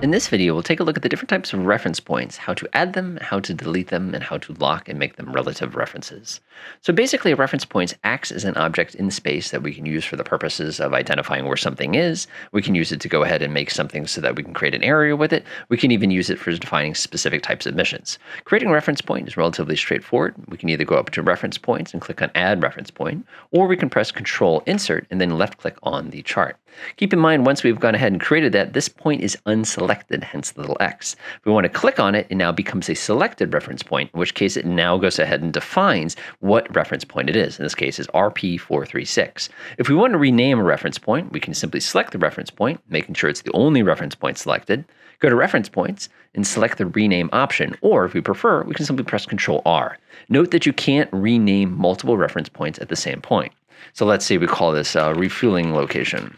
In this video, we'll take a look at the different types of reference points, how to add them, how to delete them, and how to lock and make them relative references. So basically, a reference point acts as an object in space that we can use for the purposes of identifying where something is. We can use it to go ahead and make something so that we can create an area with it. We can even use it for defining specific types of missions. Creating a reference point is relatively straightforward. We can either go up to reference points and click on Add Reference Point, or we can press Control Insert and then left-click on the chart. Keep in mind, once we've gone ahead and created that, this point is unselected, hence the little X. If we want to click on it, it now becomes a selected reference point, in which case it now goes ahead and defines what reference point it is. In this case, is RP436. If we want to rename a reference point, we can simply select the reference point, making sure it's the only reference point selected, go to Reference Points, and select the Rename option, or if we prefer, we can simply press Control-R. Note that you can't rename multiple reference points at the same point. So let's say we call this Refueling Location.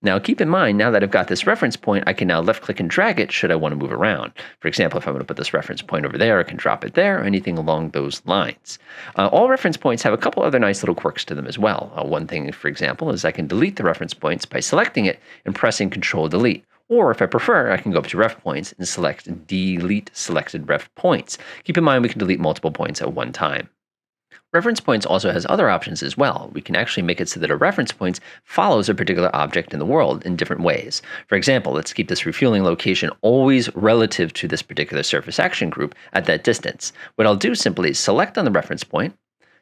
Now keep in mind, now that I've got this reference point, I can now left click and drag it should I want to move around. For example, if I want to put this reference point over there, I can drop it there, or anything along those lines. All reference points have a couple other nice little quirks to them as well. One thing, for example, is I can delete the reference points by selecting it and pressing Control Delete. Or if I prefer, I can go up to Ref Points and select Delete Selected Ref Points. Keep in mind, we can delete multiple points at one time. Reference points also has other options as well. We can actually make it so that a reference point follows a particular object in the world in different ways. For example, let's keep this refueling location always relative to this particular surface action group at that distance. What I'll do simply is select on the reference point,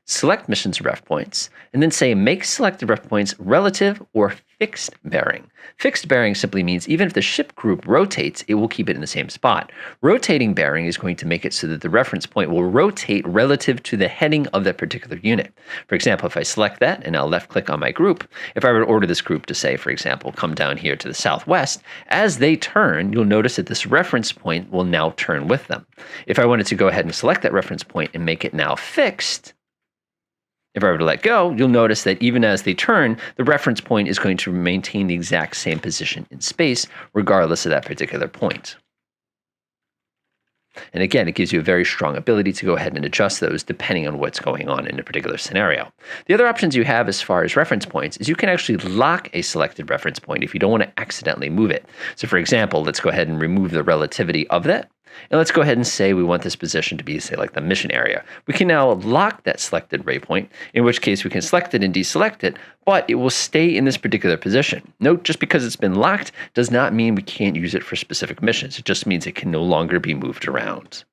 select missions ref points, and then say make selected ref points relative or fixed bearing. Fixed bearing simply means even if the ship group rotates, it will keep it in the same spot. Rotating bearing is going to make it so that the reference point will rotate relative to the heading of that particular unit. For example, if I select that and I'll left click on my group, if I were to order this group to say, for example, come down here to the southwest, as they turn, you'll notice that this reference point will now turn with them. If I wanted to go ahead and select that reference point and make it now fixed, if I were to let go, you'll notice that even as they turn, the reference point is going to maintain the exact same position in space, regardless of that particular point. And again, it gives you a very strong ability to go ahead and adjust those depending on what's going on in a particular scenario. The other options you have as far as reference points is you can actually lock a selected reference point if you don't want to accidentally move it. So for example, let's go ahead and remove the relativity of that. And let's go ahead and say we want this position to be, say, like the mission area. We can now lock that selected waypoint, in which case we can select it and deselect it, but it will stay in this particular position. Note, just because it's been locked does not mean we can't use it for specific missions. It just means it can no longer be moved around.